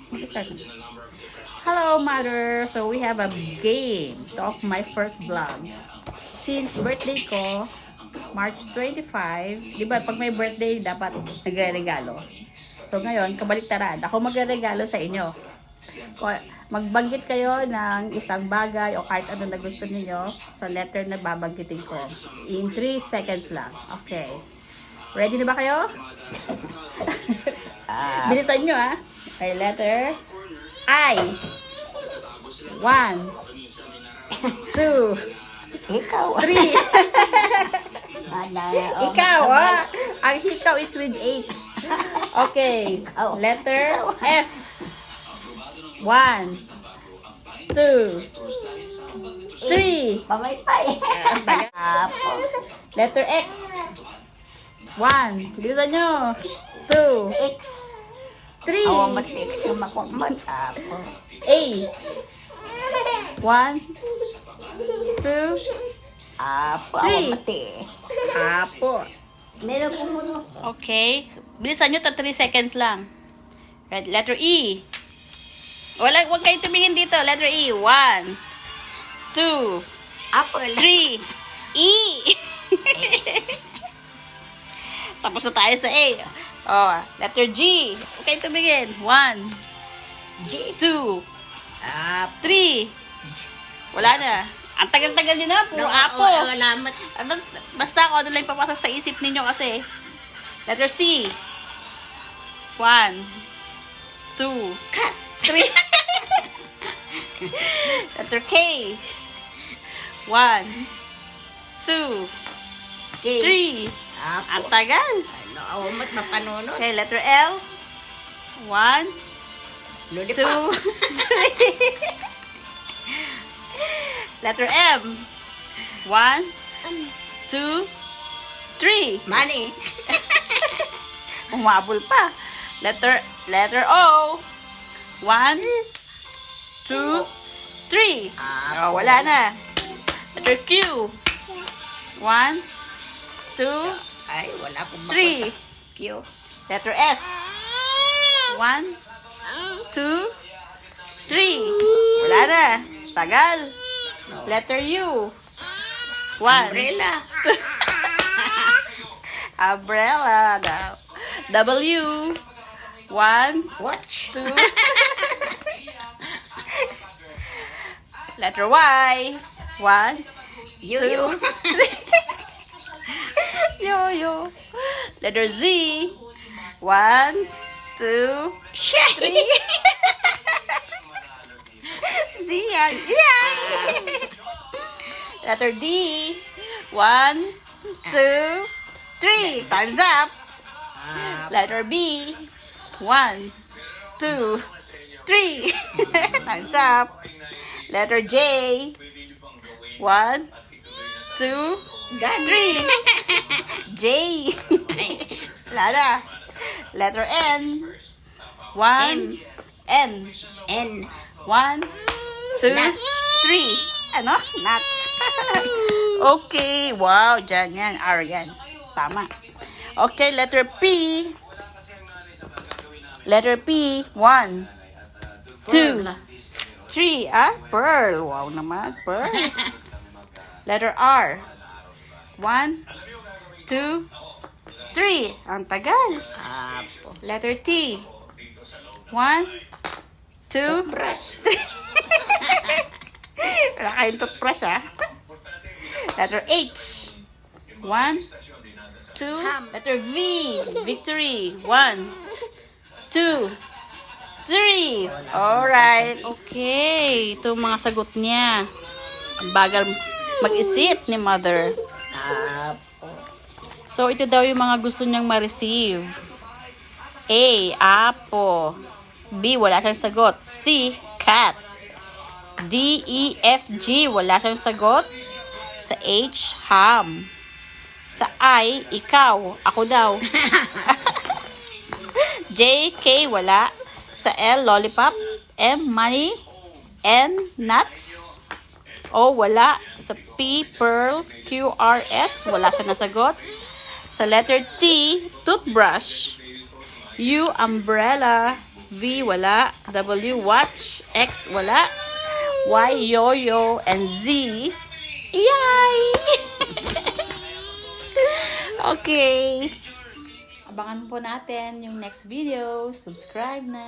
Mag-start na. Hello, mother! So, we have a game of my first vlog. Since birthday ko, March 25, di ba, pag may birthday, dapat nagre-regalo. So, ngayon, kabaliktaran. Ako magre-regalo sa inyo. Magbanggit kayo ng isang bagay o kahit ano na gusto niyo sa letter na babanggitin ko. In 3 seconds lang. Okay. Ready na ba kayo? Bilisan nyo, ha? Okay, letter I. 1, 2, Ikaw. 3. Oh, Ikaw, magsabay. ah. Ang hikaw is with H. Okay. Ikaw. Letter F. 1, 2, 3. Pamaypay. Apo. Letter X. 1. Bilisan nyo. 2, X. 3. Awa matik si makumot. Apo. A. 1, 2, Apo. Three. Awa mati. Apo. Nilo kumuno. Okay. Bilisan nyo, 3 seconds lang. Right, letter E. Huwag kayo tumingin dito. Letter E. 1, 2, Apo. 3. E. Tapos na tayo sa A. Oh, letter G. Huwag kayo tumingin. 1, G. 2, Apo. 3. Wala na. Ang tagal-tagal nyo na. Puro apo. Salamat. Basta ako ano lang papasok sa isip ninyo kasi. Letter C. 1, 2, 3. Letter K. 1, 2, K. 3. Ang Apo. tagal. Ano, awa mat mapanunod. Okay, letter L. 1, 2, Lollipop. 3. Letter M. 1, 2, 3. Money. Umabol pa. Letter O. 1, 2, 3. Oh, wala na. Letter Q. 1, 2, Ay, wala akong Three. Q. letter S. 1, 2, 3. Wala na. Tagal. Letter U. 1. Umbrella. Umbrella. W. 1, Watch. 2. Letter Y. 1, Yo-yo. 2, 3. Yo-yo. Letter Z. 1, 2, 3. Z yan. Yay! Letter D. 1, 2, 3. Time's up. Letter B. 1, 2, 3. Time's up. Letter J. 1, 2, 3. J. Lada. Letter N. 1. N. N. 1, 2, Nuts. 3. Ano? Nuts. Okay. Wow. Diyan yan. R yan. Tama. Okay. Letter P. Letter P. 1, 2, 3. Ah? Pearl. Wow naman. Pearl. Letter R. 1, 2, 3. Ang tagal. Apo. Letter T. 1, 2, Brush. wala kayong toothbrush, ha? Letter H. 1, 2. Letter V. Victory. 1, 2, 3. Alright. Okay. Ito mga sagot niya. Ang bagal mag-isip ni mother. Apo. So, ito daw yung mga gusto niyang ma-receive. A. Apo. B. Wala siyang sagot. C. Cat. D, E, F, G. Wala siyang sagot. Sa H. Ham. Sa I. Ikaw. Ako daw. J, K. Wala. Sa L. Lollipop. M. Money. N. Nuts. O. Wala. Sa P. Pearl. Q, R, S. Wala siya nasagot. Sa letter T. Toothbrush. U. Umbrella. V, wala. W, watch. X, wala. Y, yo-yo. And Z, yay! Okay. Abangan po natin yung next video. Subscribe na.